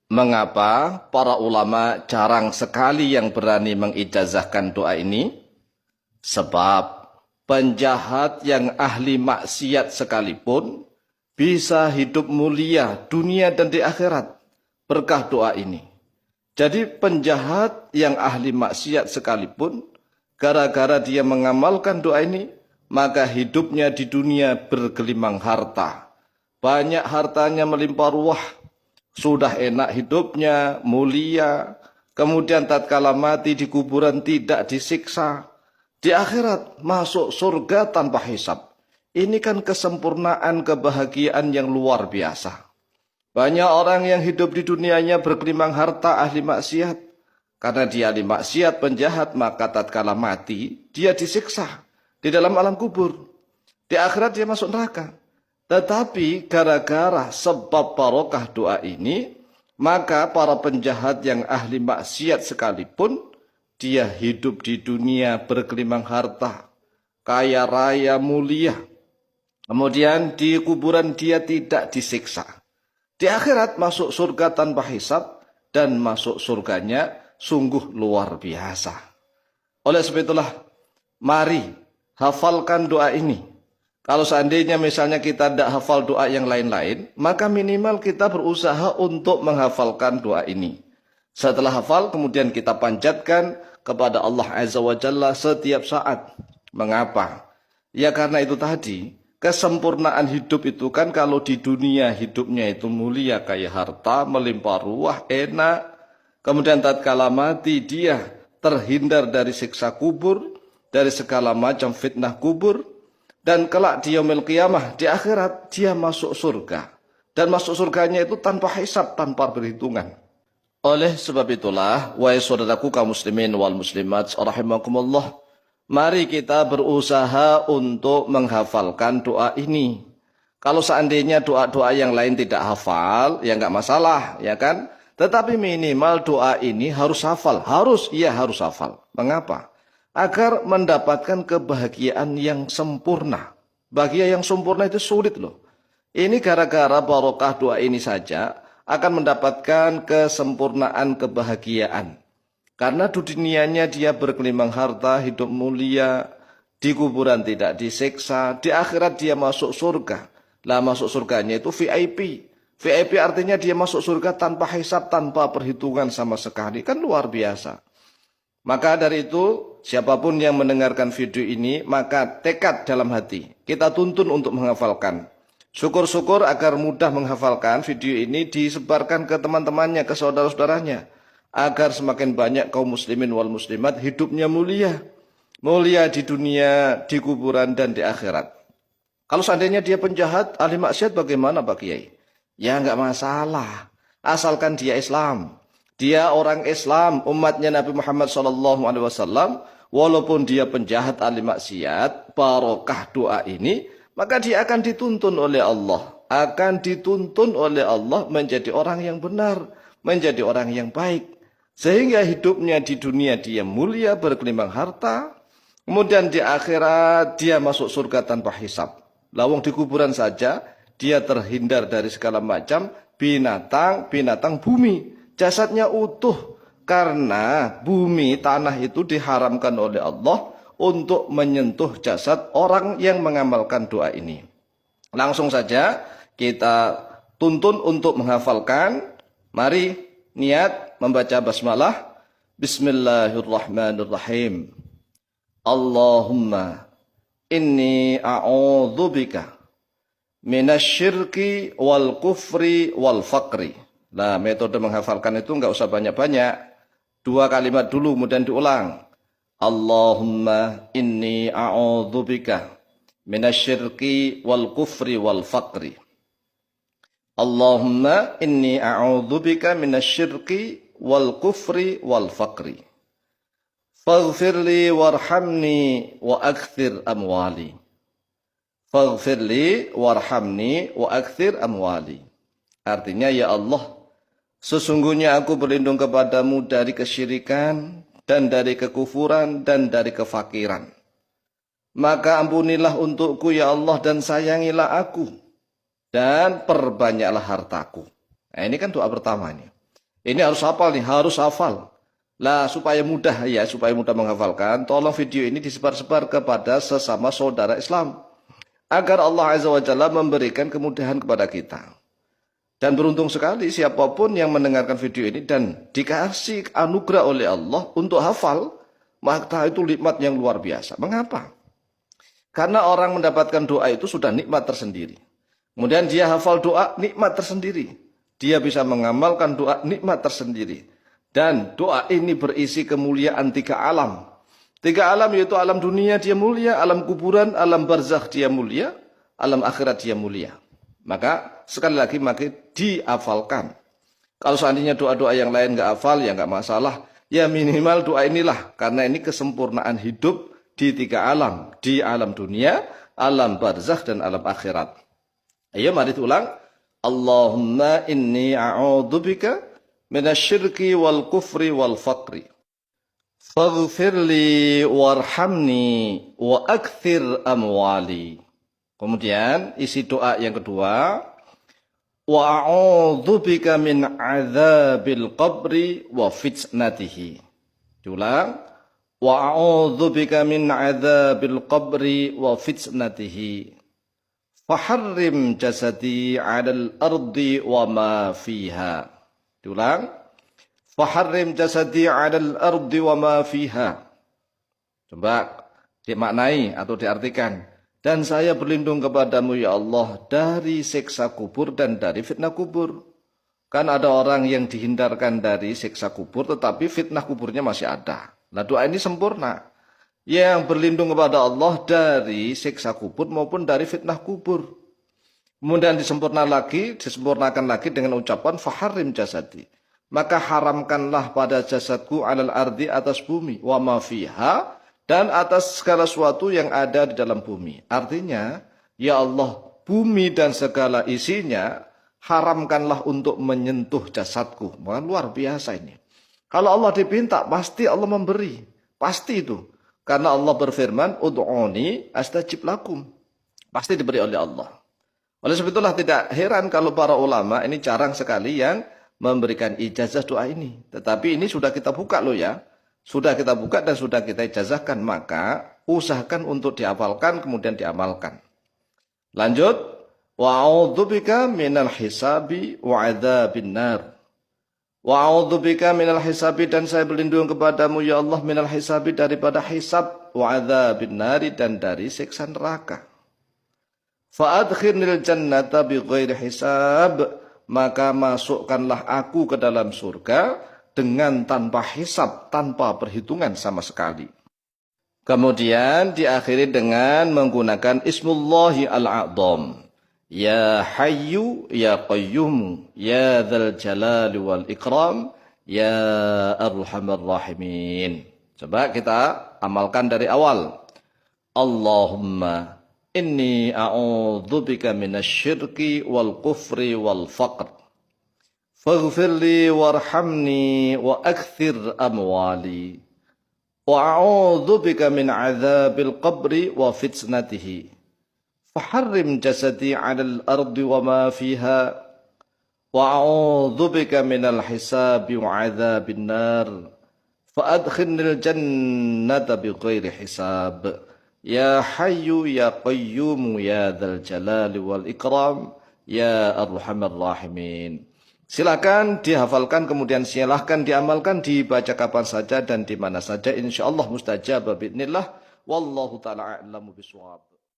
Mengapa para ulama jarang sekali yang berani mengijazahkan doa ini? Sebab penjahat yang ahli maksiat sekalipun bisa hidup mulia dunia dan di akhirat berkah doa ini. Jadi penjahat yang ahli maksiat sekalipun, gara-gara dia mengamalkan doa ini, maka hidupnya di dunia bergelimang harta. Banyak hartanya melimpah ruah, sudah enak hidupnya, mulia, kemudian tatkala mati di kuburan tidak disiksa, di akhirat masuk surga tanpa hisab. Ini kan kesempurnaan kebahagiaan yang luar biasa. Banyak orang yang hidup di dunianya bergelimang harta ahli maksiat. Karena dia ahli maksiat, penjahat, maka tatkala mati, dia disiksa di dalam alam kubur. Di akhirat dia masuk neraka. Tetapi gara-gara sebab barokah doa ini, maka para penjahat yang ahli maksiat sekalipun, dia hidup di dunia bergelimang harta, kaya raya mulia. Kemudian di kuburan dia tidak disiksa. Di akhirat masuk surga tanpa hisab, dan masuk surganya sungguh luar biasa. Oleh sebab itulah, mari hafalkan doa ini. Kalau seandainya misalnya kita tidak hafal doa yang lain-lain, maka minimal kita berusaha untuk menghafalkan doa ini. Setelah hafal, kemudian kita panjatkan kepada Allah Azza wa Jalla setiap saat. Mengapa? Ya karena itu tadi, kesempurnaan hidup itu kan kalau di dunia hidupnya itu mulia, kaya harta, melimpah ruah, enak. Kemudian tatkala mati dia terhindar dari siksa kubur, dari segala macam fitnah kubur. Dan kelak di yaumil qiyamah, di akhirat dia masuk surga. Dan masuk surganya itu tanpa hisab, tanpa perhitungan. Oleh sebab itulah, wahai saudaraku kaum muslimin wal muslimat rahimakumullah, mari kita berusaha untuk menghafalkan doa ini. Kalau seandainya doa-doa yang lain tidak hafal, ya nggak masalah, ya kan? Tetapi minimal doa ini harus hafal. Harus hafal. Mengapa? Agar mendapatkan kebahagiaan yang sempurna. Bahagia yang sempurna itu sulit loh. Ini gara-gara barokah doa ini saja akan mendapatkan kesempurnaan kebahagiaan. Karena di dunianya dia bergelimang harta, hidup mulia, di kuburan tidak disiksa, di akhirat dia masuk surga. Lah masuk surganya itu VIP. VIP artinya dia masuk surga tanpa hisab, tanpa perhitungan sama sekali. Kan luar biasa. Maka dari itu, siapapun yang mendengarkan video ini, maka tekad dalam hati. Kita tuntun untuk menghafalkan. Syukur-syukur agar mudah menghafalkan video ini disebarkan ke teman-temannya, ke saudara-saudaranya. Agar semakin banyak kaum muslimin wal muslimat hidupnya mulia. Mulia di dunia, di kuburan, dan di akhirat. Kalau seandainya dia penjahat, ahli maksiat bagaimana Pak Kiai? Ya enggak masalah. Asalkan dia Islam. Dia orang Islam, umatnya Nabi Muhammad SAW, walaupun dia penjahat ahli maksiat, barokah doa ini, maka dia akan dituntun oleh Allah. Akan dituntun oleh Allah menjadi orang yang benar, menjadi orang yang baik. Sehingga hidupnya di dunia dia mulia, bergelimang harta, kemudian di akhirat dia masuk surga tanpa hisab. Lawang di kuburan saja, dia terhindar dari segala macam binatang bumi. Jasadnya utuh karena bumi tanah itu diharamkan oleh Allah untuk menyentuh jasad orang yang mengamalkan doa ini. Langsung saja kita tuntun untuk menghafalkan. Mari niat membaca basmalah. Bismillahirrahmanirrahim. Allahumma inni a'udzubika minasyirki wal kufri wal faqri. Nah, metode menghafalkan itu enggak usah banyak-banyak. 2 kalimat dulu, kemudian diulang. Allahumma inni a'udzubika minasyirki wal kufri wal faqri. Allahumma inni a'udzubika minasyirki wal kufri wal faqri. Faghfirli warhamni wa akthir amwali. Faghfirli warhamni wa akthir amwali. Artinya, ya Allah, sesungguhnya aku berlindung kepadamu dari kesyirikan, dan dari kekufuran, dan dari kefakiran. Maka ampunilah untukku ya Allah, dan sayangilah aku, dan perbanyaklah hartaku. Nah, ini kan doa pertama ini. Ini harus hafal nih, harus hafal. Lah supaya mudah ya, supaya mudah menghafalkan, tolong video ini disebar-sebar kepada sesama saudara Islam. Agar Allah Azza wa Jalla memberikan kemudahan kepada kita. Dan beruntung sekali siapapun yang mendengarkan video ini dan dikasih anugerah oleh Allah untuk hafal, maka itu nikmat yang luar biasa. Mengapa? Karena orang mendapatkan doa itu sudah nikmat tersendiri. Kemudian dia hafal doa, nikmat tersendiri. Dia bisa mengamalkan doa, nikmat tersendiri. Dan doa ini berisi kemuliaan 3 alam. 3 alam yaitu alam dunia dia mulia, alam kuburan, alam barzakh dia mulia, alam akhirat dia mulia. Maka sekali lagi maka dihafalkan. Kalau seandainya doa-doa yang lain nggak hafal ya nggak masalah. Ya minimal doa inilah. Karena ini kesempurnaan hidup di 3 alam. Di alam dunia, alam barzakh, dan alam akhirat. Ayo mari ulang. Allahumma inni a'udzubika minasyirki wal kufri wal faqri. Faghfirli warhamni wa akthir amwali. Kemudian isi doa yang kedua. Wa a'udzubika min adzabil qabri wa fitnatihi. Diulang. Wa a'udzubika min adzabil qabri wa fitnatihi. Faharrim jasadi 'alal ardi wa ma fiha. Diulang. Faharrim jasadi 'alal ardi wa ma fiha. Coba dimaknai atau diartikan. Dan saya berlindung kepadamu ya Allah dari siksa kubur dan dari fitnah kubur. Kan ada orang yang dihindarkan dari siksa kubur tetapi fitnah kuburnya masih ada. Nah doa ini sempurna. Yang berlindung kepada Allah dari siksa kubur maupun dari fitnah kubur. Kemudian disempurnakan lagi dengan ucapan faharrim jasadi. Maka haramkanlah pada jasadku alal ardi atas bumi. Wa ma fiha, dan atas segala sesuatu yang ada di dalam bumi. Artinya, ya Allah, bumi dan segala isinya haramkanlah untuk menyentuh jasadku. Wah, luar biasa ini. Kalau Allah dipinta, pasti Allah memberi. Pasti itu. Karena Allah berfirman, ud'uni astajib lakum. Pasti diberi oleh Allah. Oleh sebab itulah tidak heran kalau para ulama ini jarang sekali yang memberikan ijazah doa ini. Tetapi ini sudah kita buka loh ya. Sudah kita buka dan sudah kita ijazahkan. Maka usahakan untuk dihafalkan kemudian diamalkan. Lanjut. Wa'udzubika minal hisabi wa'adzabin nar. Wa'udzubika minal hisabi, dan saya berlindung kepadamu ya Allah minal hisabi, daripada hisab, wa'adzabin nari, dan dari siksa neraka. Fa'adkhirnil jannata bighairi hisab, maka masukkanlah aku ke dalam surga dengan tanpa hisab, tanpa perhitungan sama sekali. Kemudian diakhiri dengan menggunakan ismullahi al-a'zam. Ya Hayyu ya Qayyum ya Dzal Jalali wal Ikram ya Arhamar Rahimin. Coba kita amalkan dari awal. Allahumma inni a'udzubika minasyirki wal kufri wal faqr. Faghfirli warhamni wa akthir amwali. Wa a'udzubika min adzabil qabri wa fitnatihi. Faharrim jasadi 'alal ardi wa ma fiha. Wa a'udzubika minal hisabi wa 'adzabin nar. Fa adkhilnil jannata bighairi hisab. Ya Hayyu ya Qayyum ya Dzal Jalali wal Ikram ya Arhamar Rahimin. Silakan dihafalkan kemudian silahkan diamalkan, dibaca kapan saja dan di mana saja, insyaallah mustajab باذنillah. Wallahu taala a'lamu bishawab.